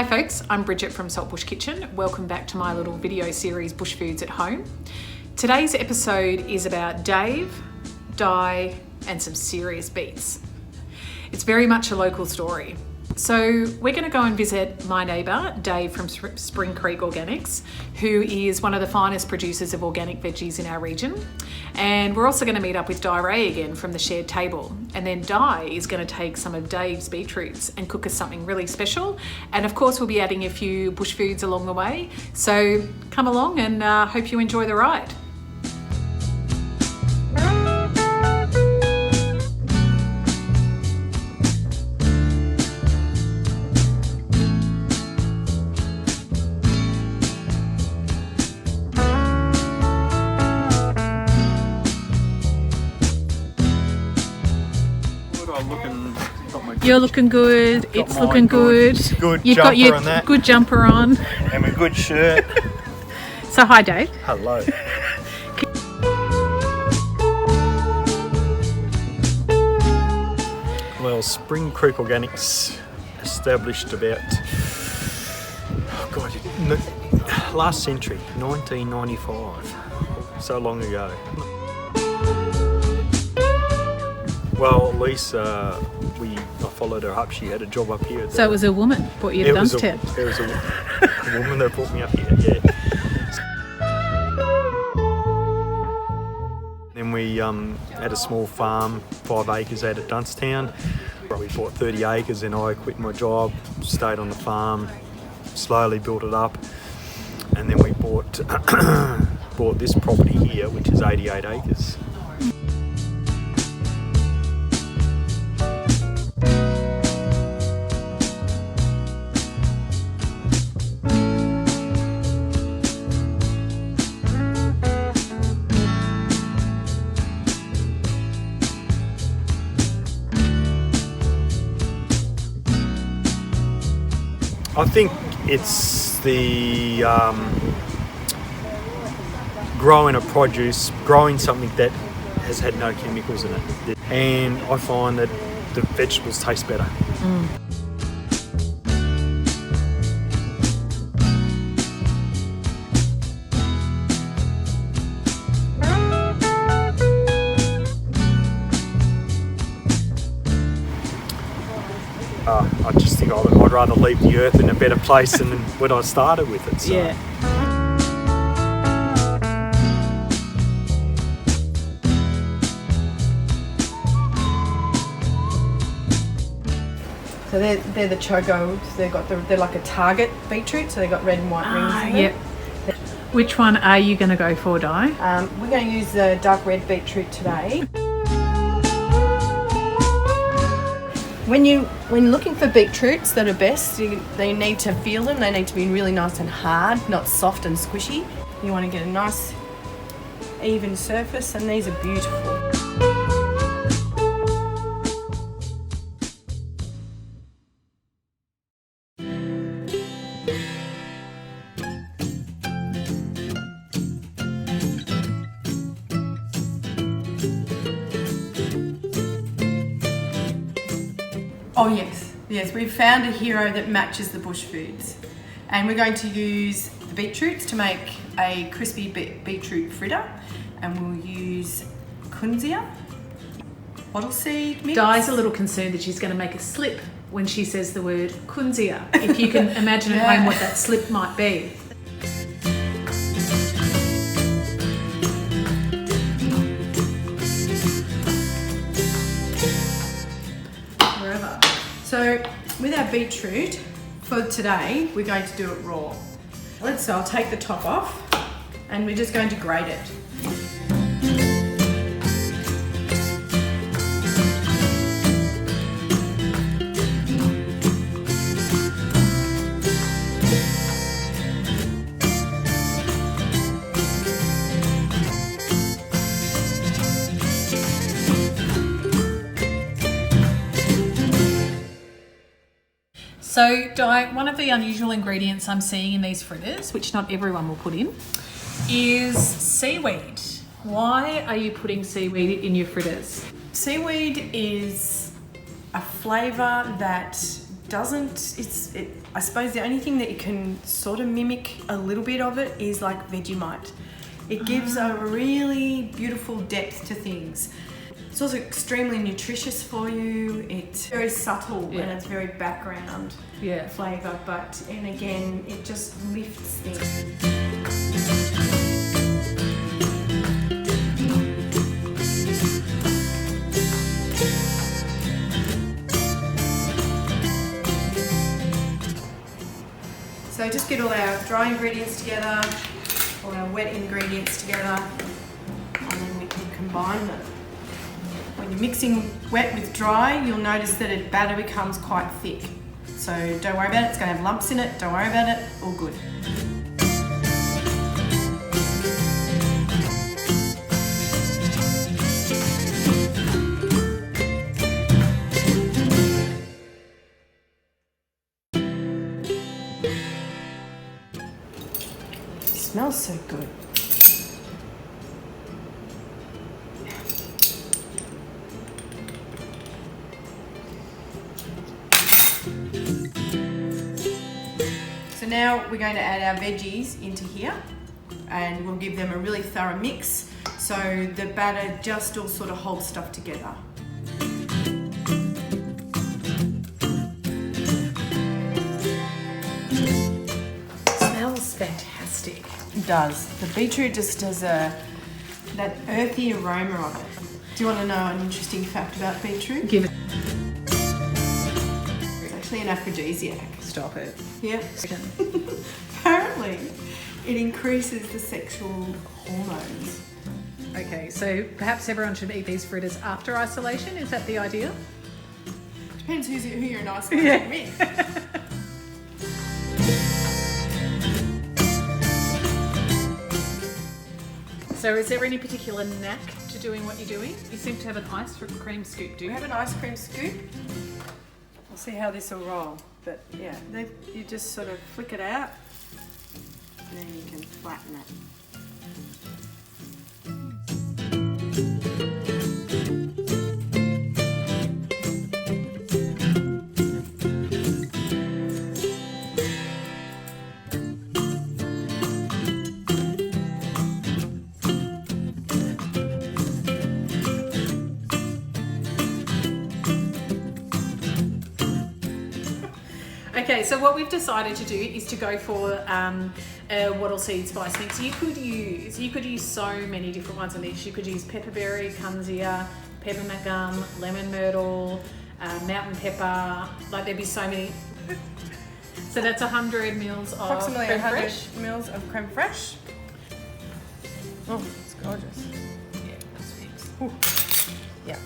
Hi folks, I'm Bridget from Saltbush Kitchen. Welcome back to my little video series, Bush Foods at Home. Today's episode is about Dave, Di, and some serious beets. It's very much a local story. So we're going to go and visit my neighbour, Dave from Spring Creek Organics, who is one of the finest producers of organic veggies in our region. And we're also going to meet up with Di Ray again from the shared table. And then Di is going to take some of Dave's beetroots and cook us something really special. And of course, we'll be adding a few bush foods along the way. So come along and hope you enjoy the ride. You're looking good. It's looking good. You've got your good jumper on. And a good shirt. So hi, Dave. Hello. Well, Spring Creek Organics established about, last century, 1995. So long ago. Well, Lisa, I followed her up. She had a job up here. So it was a woman brought you to Dunstep? It was a woman that brought me up here, yeah. Then we had a small farm, 5 acres out at Dunstown. We bought 30 acres and I quit my job, stayed on the farm, slowly built it up. And then we bought this property here, which is 88 acres. I think it's the growing a produce, growing something that has had no chemicals in it. And I find that the vegetables taste better. I just think I'd rather leave the earth in a better place than when I started with it. So. Yeah. So they're the chogos. They're like a target beetroot. So they've got red and white rings in them. Yep. Which one are you going to go for, Di? We're going to use the dark red beetroot today. When looking for beetroots that are best, they need to feel them. They need to be really nice and hard, not soft and squishy. You want to get a nice even surface, and these are beautiful. Oh yes, we've found a hero that matches the bush foods. And we're going to use the beetroots to make a crispy beetroot fritter. And we'll use Kunzea, bottle seed mix. Di's a little concerned that she's going to make a slip when she says the word Kunzea. If you can imagine at home what that slip might be. So with our beetroot, for today, we're going to do it raw. So I'll take the top off and we're just going to grate it. So, Di, one of the unusual ingredients I'm seeing in these fritters, which not everyone will put in, is seaweed. Why are you putting seaweed in your fritters? Seaweed is a flavour that doesn't, I suppose the only thing that you can sort of mimic a little bit of it is like Vegemite. It gives a really beautiful depth to things. It's also extremely nutritious for you. It's very subtle and it's very background flavour, and again, it just lifts things. So just get all our dry ingredients together, all our wet ingredients together, and then we can combine them. When you're mixing wet with dry, you'll notice that the batter becomes quite thick. So don't worry about it, it's going to have lumps in it, don't worry about it, all good. Smells so good. So now we're going to add our veggies into here, and we'll give them a really thorough mix so the batter just all sort of holds stuff together. Smells fantastic. It does. The beetroot just has that earthy aroma on it. Do you want to know an interesting fact about beetroot? Give it. It's actually an aphrodisiac. Stop it. Yeah. Apparently, it increases the sexual hormones. Okay, so perhaps everyone should eat these fritters after isolation. Is that the idea? Depends who you're in isolation with. So is there any particular knack to doing what you're doing? You seem to have an ice cream scoop, do We you? have an ice cream scoop. We'll see how this will roll. But yeah, you just sort of flick it out, and then you can flatten it. Okay, so what we've decided to do is to go for a wattle seed spice mix. You could use so many different ones in this. You could use pepperberry, Kunzea, peppermint gum, lemon myrtle, mountain pepper. Like there'd be so many. So that's 100 mils of Approximately creme 100 fraiche. mils of creme fraiche. Oh, it's gorgeous. Yeah, that's fixed. Ooh. Yeah.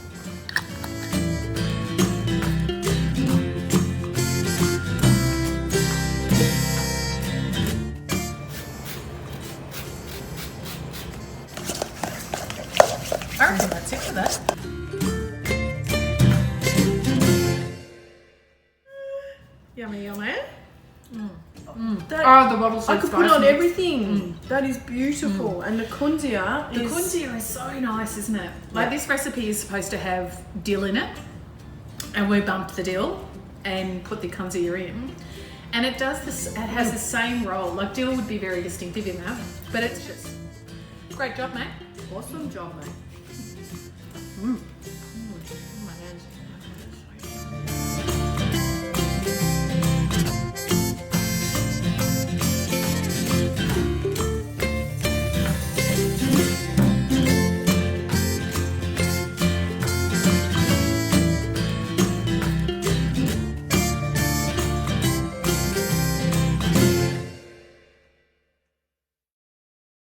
I reckon that's it for that. Yummy, yummy. The wattle seed I could spice put on mix. everything. That is beautiful. And the Kunzea The is... Kunzea is so nice, isn't it? Like this recipe is supposed to have dill in it, and we bumped the dill and put the Kunzea in, and it does this. It has the same role. Like dill would be very distinctive in that, but it's just great job, mate. Awesome job, mate.